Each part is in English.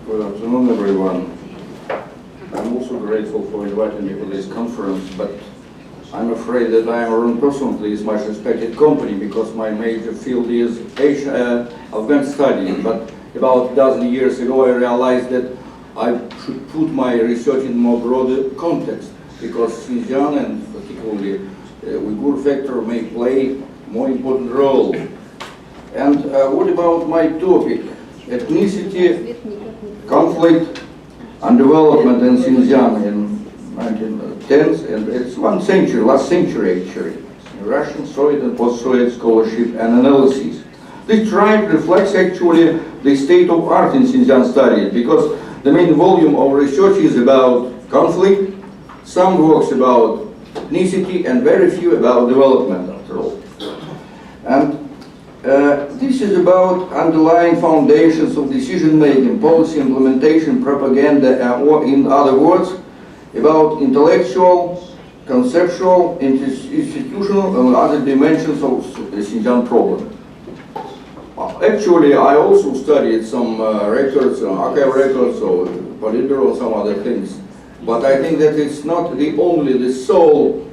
Good afternoon, everyone. I'm also grateful for inviting me to this conference, but I'm afraid that I am a wrong person to this much respected company because my major field is Afghan studies. But about a dozen years ago, I realized that I should put my research in more broader context because Xinjiang and particularly Uyghur factor may play a more important role. And what about my topic? Ethnicity, conflict, and development in Xinjiang in 1910s, and it's last century actually, Russian, Soviet, and post-Soviet scholarship and analysis. This tribe reflects actually the state of art in Xinjiang studies, because the main volume of research is about conflict, some works about ethnicity, and very few about development after all. And this is about underlying foundations of decision-making, policy implementation, propaganda, or in other words, about intellectual, conceptual, institutional, and other dimensions of the Xinjiang problem. Actually, I also studied some records, archive records, or Politburo, or some other things. But I think that it's not the sole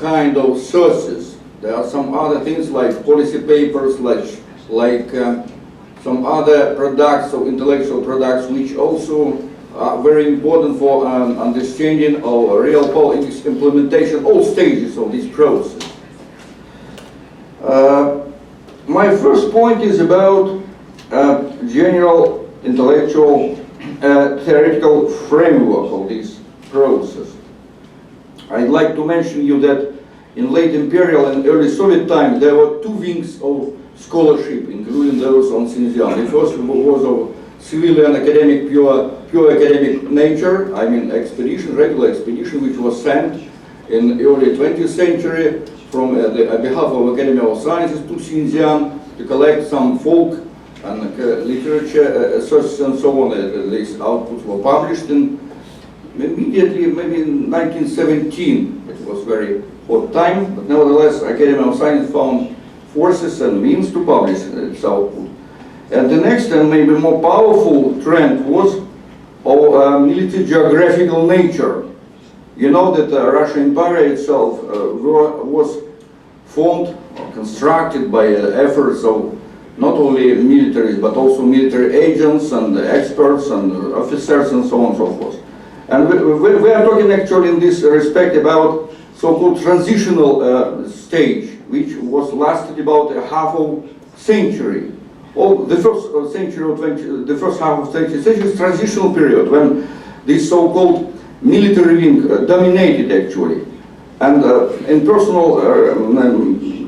kind of sources. There are some other things like policy papers, like some other products of intellectual products, which also are very important for understanding of real politics implementation, all stages of this process. My first point is about general intellectual theoretical framework of this process. I'd like to mention you that in late imperial and early Soviet times, there were two wings of scholarship, including those on Xinjiang. The first was of civilian academic, pure academic nature, I mean regular expedition, which was sent in early 20th century from behalf of Academy of Sciences to Xinjiang to collect some folk and literature sources and so on. These outputs were published in immediately, maybe in 1917. It was very hot time, but nevertheless, Academy of Science found forces and means to publish its output. And the next and maybe more powerful trend was of military geographical nature. You know that the Russian Empire itself was formed or constructed by efforts of not only militaries but also military agents and experts and officers and so on and so forth. And we are talking actually in this respect about so-called transitional stage, which was lasted about a half of century. The first century of the first half of 20th century is transitional period when this so-called military wing dominated actually. And in personal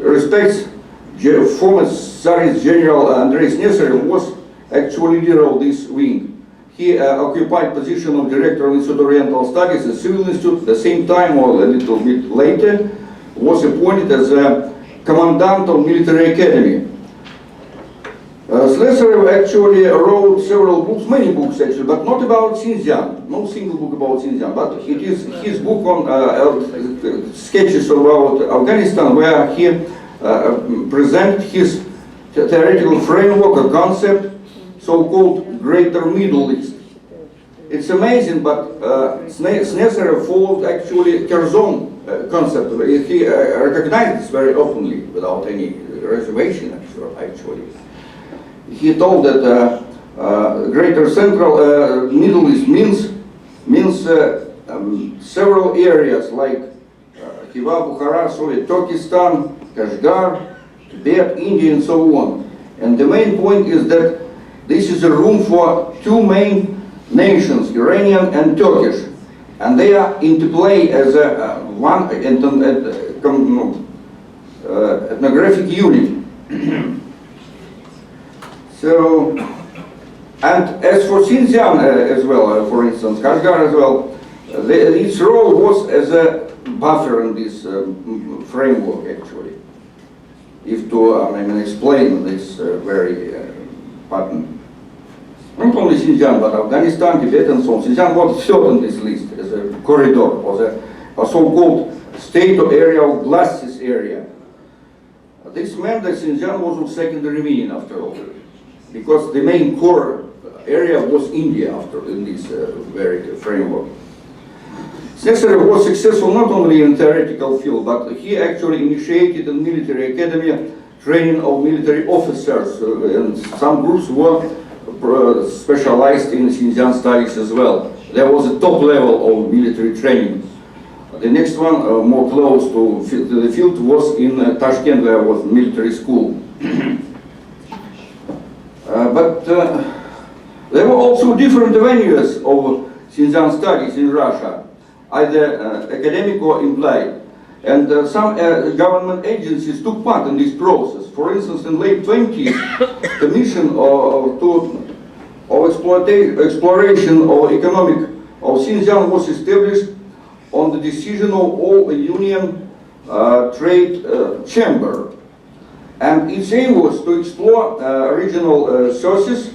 respects, former Tsarist General Andrei Sneserev was actually leader of this wing. He occupied position of director of Institute of Oriental Studies, a civil institute. At the same time, or a little bit later, was appointed as a commandant of military academy. Sneserev actually wrote several books, many books actually, but not about Xinjiang. No single book about Xinjiang, but it is his book on sketches about Afghanistan, where he presented his theoretical framework, a concept, so-called Greater Middle East. It's amazing, but Sneserev followed actually Curzon concept. He recognized this very openly, without any reservation actually. He told that Greater Central Middle East means several areas like Khiva, Bukhara, Soviet Turkestan, Kashgar, Tibet, India, and so on. And the main point is that this is a room for two main nations, Iranian and Turkish, and they are interplay as a one ethnographic unit. So, and as for Xinjiang as well, for instance, Kashgar as well, its role was as a buffer in this framework actually. If to explain this very pattern. Not only Xinjiang, but Afghanistan, Tibet, and so on. Xinjiang was third on this list as a corridor, was a so-called state of area of glasses area. This meant that Xinjiang was of secondary meaning after all, because the main core area was India after in this very framework. Snezherev was successful not only in theoretical field, but he actually initiated a military academy training of military officers, and some groups were specialized in Xinjiang studies as well. There was a top level of military training. The next one, more close to the field, was in Tashkent, where was military school. But there were also different venues of Xinjiang studies in Russia, either academic or implied. And some government agencies took part in this process. For instance, in late 20s, Commission of Exploration or Economic of Xinjiang was established on the decision of all Union Trade Chamber. And its aim was to explore regional sources,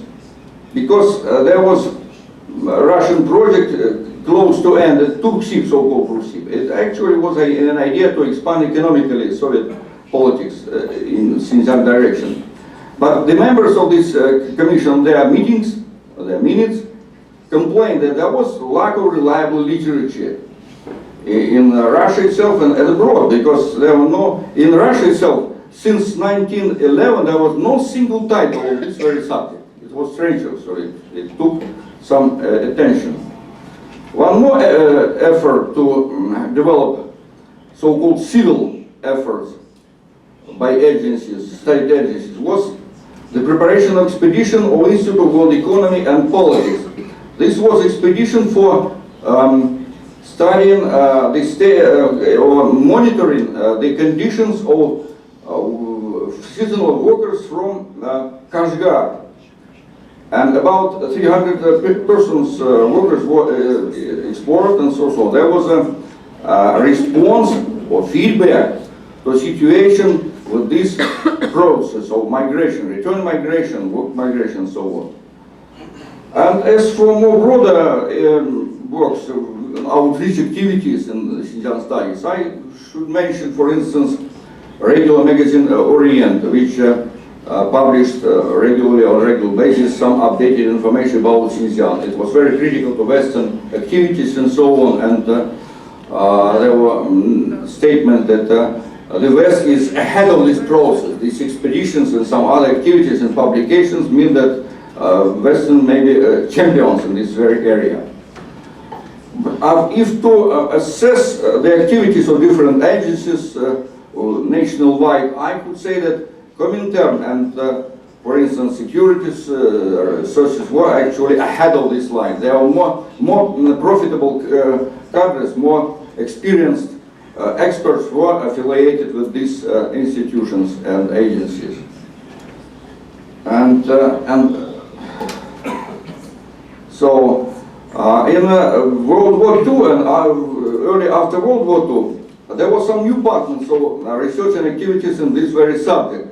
because there was a Russian project close to end, the Turksib, so-called Turksib. It actually was an idea to expand economically Soviet politics in Xinjiang direction. But the members of this commission, their minutes, complained that there was lack of reliable literature in Russia itself and abroad, because there were no, in Russia itself, since 1911, there was no single title of this very subject. It was strange, so it took some attention. One more effort to develop so-called civil efforts by agencies, state agencies, was the preparation of expedition of Institute of World Economy and Politics. This was expedition for studying or monitoring the conditions of seasonal workers from Kashgar. And about 300 persons, workers were explored and so on. There was a response or feedback to a situation with this process of migration, return migration, work migration, and so on. And as for more broader works, outreach activities in the Xinjiang studies, I should mention, for instance, regular magazine Orient, which published regularly on a regular basis some updated information about Xinjiang. It was very critical to Western activities and so on, and there were statements that the West is ahead of this process. These expeditions and some other activities and publications mean that Western may be champions in this very area. If to assess the activities of different agencies nationwide, I could say that Comintern and, for instance, securities sources were actually ahead of this line. They are more profitable cadres, more experienced experts were affiliated with these institutions and agencies. And so in World War II and early after World War II, there was some new patterns of research and activities in this very subject.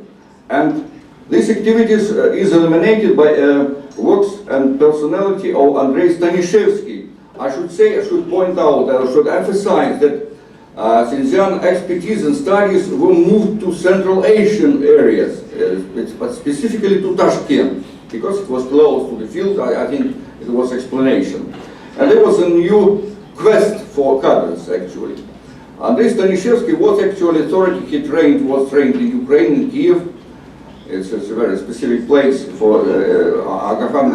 And these activities is illuminated by works and personality of Andrei Stanishevsky. I should point out, I should emphasize that Xinjiang expertise and studies were moved to Central Asian areas, but specifically to Tashkent, because it was close to the field. I think it was explanation. And there was a new quest for cadres, actually. Andrei Stanishevsky was actually authority. He was trained in Ukraine, in Kiev. It's a very specific place for Agafan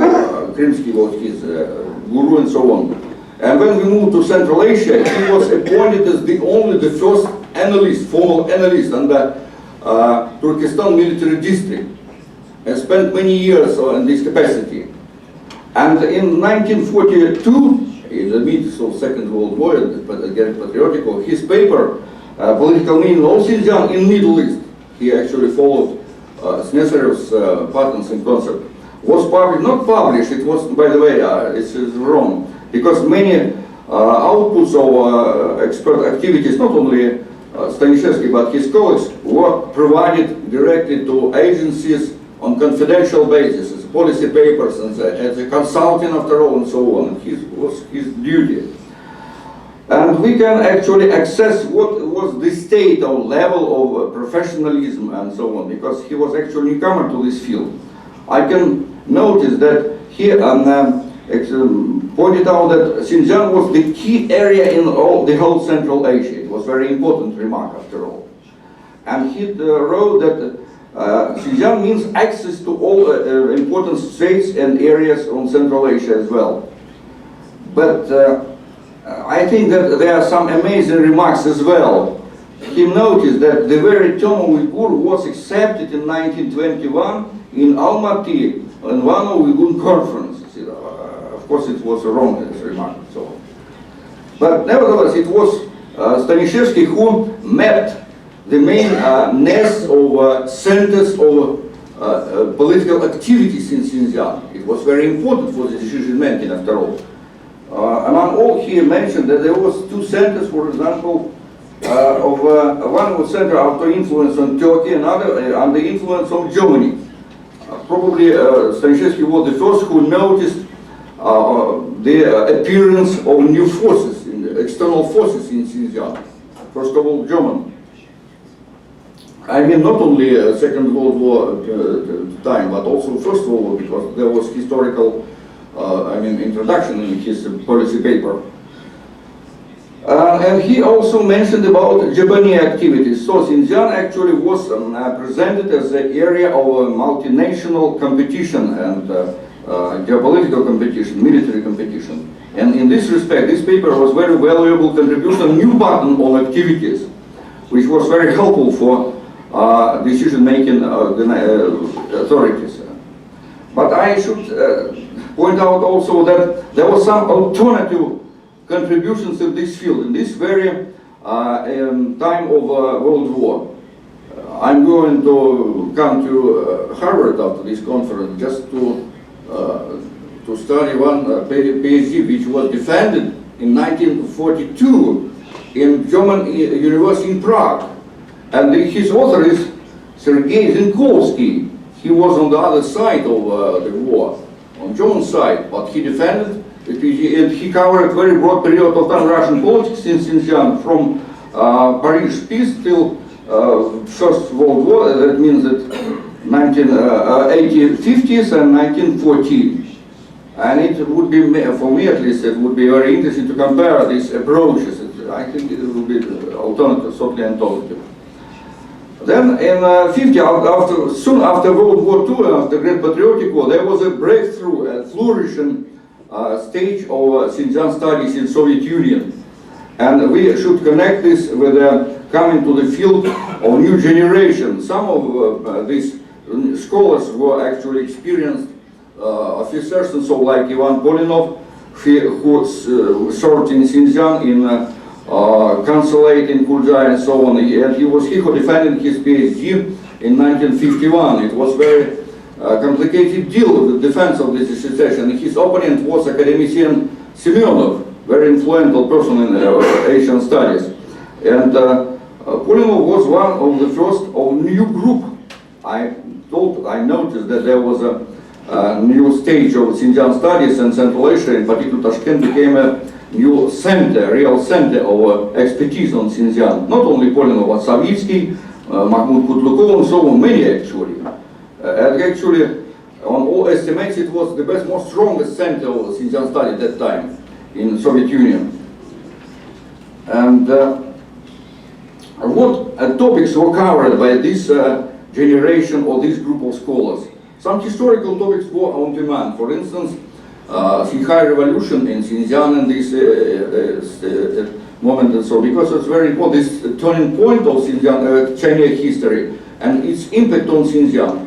Krimsky was his guru and so on. And when we moved to Central Asia, he was appointed as the first analyst, formal analyst under Turkestan military district, and spent many years in this capacity. And in 1942, in the midst of Second World War, again patriotical, his paper, Political Meaning of Xinjiang in Middle East, he actually followed Snezherev's patterns and concept, was published, not published, it was, by the way, it's wrong, because many outputs of expert activities, not only Stanishevsky, but his colleagues, were provided directly to agencies on confidential basis, as policy papers, and as a consultant after all, and so on. It was his duty. And we can actually access what was the state or level of professionalism and so on, because he was actually a newcomer to this field. I can notice that he pointed out that Xinjiang was the key area in the whole Central Asia. It was a very important remark after all. And he wrote that Xinjiang means access to all important states and areas on Central Asia as well. But I think that there are some amazing remarks as well. He noticed that the very term Uyghur was accepted in 1921 in Almaty in one of Uyghur conferences. Of course, it was a wrong remark. So, but nevertheless, it was Stanishevsky who mapped the main nest of centers of political activities in Xinjiang. It was very important for the decision making, after all. Among all, he mentioned that there was two centers, for example, one was center under influence on Turkey, another under influence of Germany. Probably Stanishevsky was the first who noticed the appearance of new forces, external forces in Xinjiang. First of all, German. I mean, not only Second World War time, but also First World War, because there was historical, introduction in his policy paper. And he also mentioned about Japanese activities. So Xinjiang actually was presented as an area of multinational competition and geopolitical competition, military competition. And in this respect, this paper was very valuable contribution, a new button of activities, which was very helpful for decision-making authorities. But I should point out also that there was some alternative contributions in this field, in this very time of World War. I'm going to come to Harvard after this conference just to study one PhD which was defended in 1942 in German University in Prague. And his author is Sergei Zinkovsky. He was on the other side of the war, on German side, but he defended it, and he covered a very broad period of time Russian politics in Xinjiang, from Paris peace till First World War. That means that 1950s and 1914. And it would be, for me at least, it would be very interesting to compare these approaches. I think it will be alternative, certainly alternative. Then in soon after World War II, after Great Patriotic War, there was a breakthrough, a flourishing stage of Xinjiang studies in Soviet Union. And we should connect this with coming to the field of new generation. Some of these scholars were actually experienced officers, and so like Ivan Polinov, who served in Xinjiang in consulate in Kurzai and so on. And he who defended his PhD in 1951. It was very complicated deal with the defense of this dissertation. His opponent was academician Semyonov, very influential person in Asian studies. And Polinov was one of the first of new group. I noticed that there was a new stage of Xinjiang studies, and Central Asia, in particular Tashkent, became a new center, real center of expertise on Xinjiang. Not only Polinov, but Savitsky, Mahmoud Kutlukov, and so on, many actually. And actually, on all estimates, it was the most strongest center of Xinjiang study at that time in Soviet Union. And what topics were covered by this generation or this group of scholars? Some historical topics were on demand. For instance, Xinhai Revolution in Xinjiang and this moment and so, because it's very important, this turning point of Xinjiang, Chinese history and its impact on Xinjiang.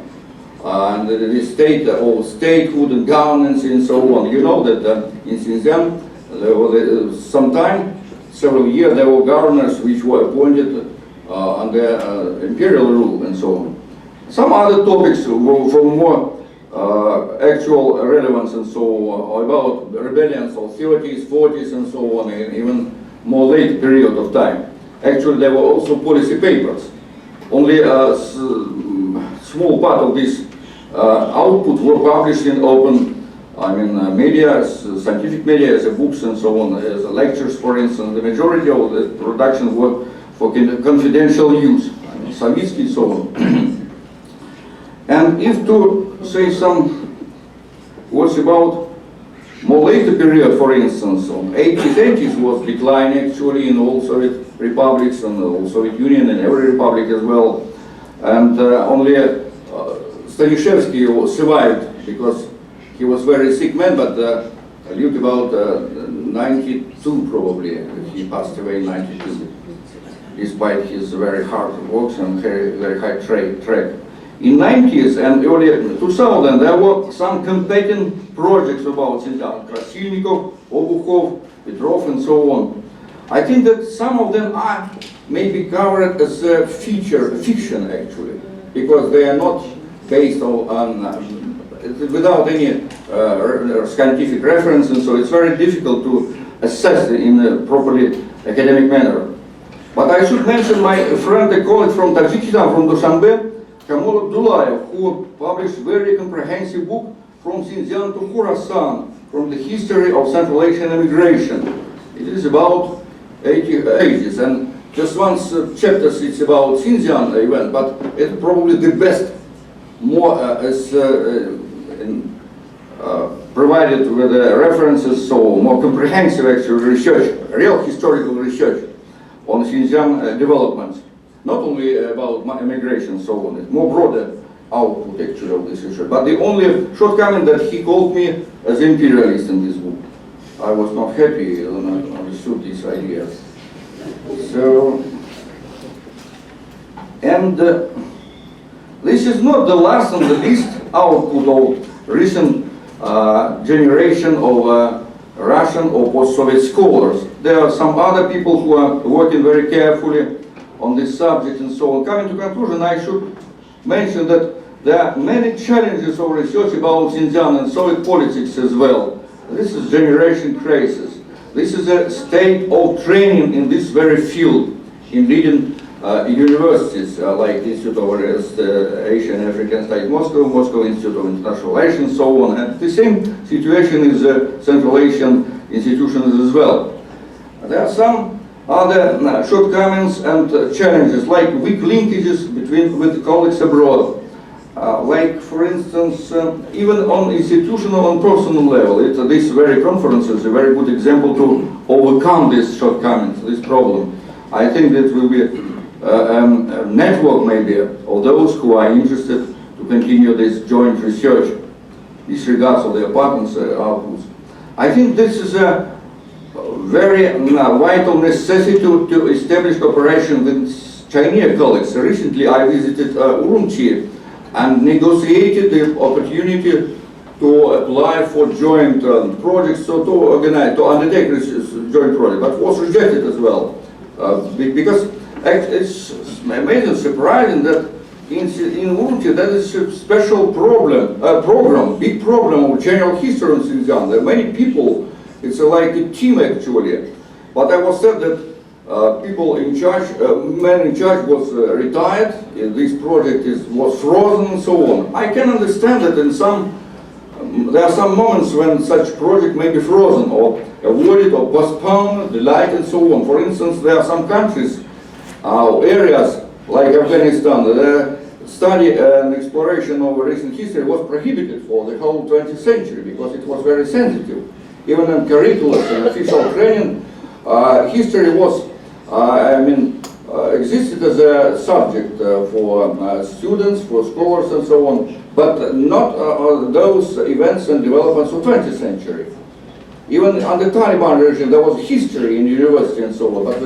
And the state of statehood and governance and so on. You know that in Xinjiang, there was several years, there were governors which were appointed under imperial rule and so on. Some other topics were for more actual relevance and so on, about rebellions of 30s, 40s and so on, and even more late period of time. Actually, there were also policy papers. Only a small part of this output were published in open, media, scientific media, as books and so on, as lectures, for instance. The majority of the production were for confidential use, Savitsky and so on. And if to say some was about more later period, for instance, on 80s was decline actually in all Soviet republics and all Soviet Union and every republic as well. And only Stanishevsky survived because he was very sick man, but lived about 92 probably. He passed away in 92, despite his very hard work and very high track. In 90s and early 2000, there were some competing projects about Xinjiang, Krasilnikov, Obukhov, Petrov, and so on. I think that some of them are maybe covered as a fiction actually, because they are not based on without any scientific reference, and so it's very difficult to assess in a properly academic manner. But I should mention my friend, a colleague from Tajikistan, from Dushanbe, Kamol Abdullayev, who published a very comprehensive book from Xinjiang to Khorasan, from the history of Central Asian immigration. It is about 80 ages, and just one chapter it's about Xinjiang event, but it's probably the best, more provided with references, so more comprehensive actual research, real historical research on Xinjiang developments. Not only about immigration and so on, it's more broader output actually of this research. But the only shortcoming that he called me as imperialist in this book. I was not happy when I understood this idea. So, and this is not the last and the least output of recent generation of Russian or post-Soviet scholars. There are some other people who are working very carefully on this subject and so on. Coming to conclusion, I should mention that there are many challenges of research about Xinjiang and Soviet politics as well. This is generation crisis. This is a state of training in this very field in leading universities like the Institute of Asian and African Studies, Moscow Institute of International Relations, and so on. And the same situation is Central Asian institutions as well. There are some other shortcomings and challenges, like weak linkages with colleagues abroad. Like, for instance, even on institutional and personal level, this very conference is a very good example to overcome these shortcomings, this problem. I think that will be a network maybe of those who are interested to continue this joint research, disregards of their partners' outputs. I think this is a very vital necessity to establish cooperation with Chinese colleagues. Recently I visited Urumqi and negotiated the opportunity to apply for joint projects, so to organize, to undertake this joint project, but was rejected as well. Because it's amazing, surprising that in Urumqi there is a special big program of general history in Xinjiang. There are many people. It's like a team actually, but I was said that people in charge, man in charge was retired. This project was frozen and so on. I can understand that in there are some moments when such project may be frozen or avoided or postponed, delayed and so on. For instance, there are some countries, areas like Afghanistan, the study and exploration of recent history was prohibited for the whole 20th century because it was very sensitive. Even in curricula and official training, history was, existed as a subject for students, for scholars and so on, but not those events and developments of 20th century. Even under Taliban regime, there was history in university and so on, but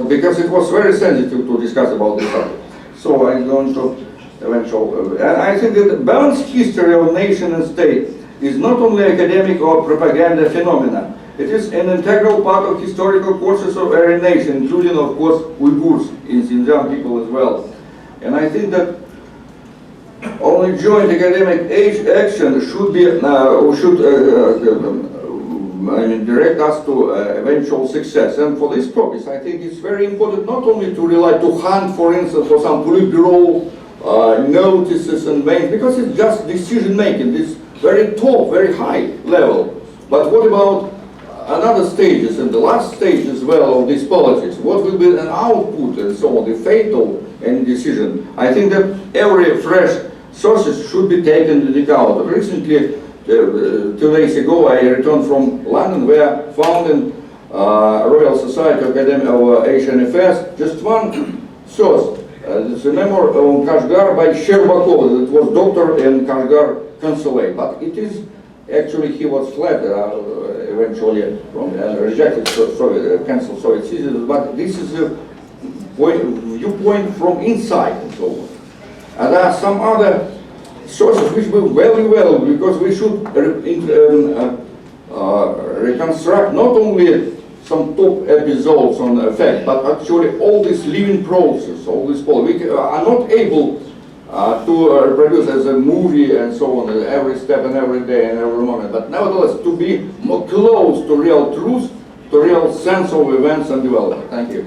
because it was very sensitive to discuss about this subject. So I'm going to eventually, and I think that balanced history of nation and state is not only academic or propaganda phenomena. It is an integral part of historical courses of every nation, including, of course, Uyghurs in Xinjiang people as well. And I think that only joint academic action should be, direct us to eventual success. And for this purpose, I think it's very important not only to rely to hunt, for instance, for some Politburo notices and mails, because it's just decision making. This very top, very high level. But what about another stages and the last stage as well of this politics? What will be an output and so on, the fatal and decision? I think that every fresh sources should be taken into account. Recently, 2 days ago I returned from London, where founding Royal Society Academy of Asian Affairs, just one source. It's a memoir on Kashgar by Sherbakov, that was doctor in Kashgar consulate, but it is actually he was fled eventually from rejected Soviet, cancelled Soviet citizens, but this is a viewpoint from inside and so on. And there are some other sources which we very well, because we should reconstruct not only some top episodes on effect, but actually all this living process, all this we are not able to reproduce as a movie and so on, every step and every day and every moment, but nevertheless to be more close to real truth, to real sense of events and development. Thank you.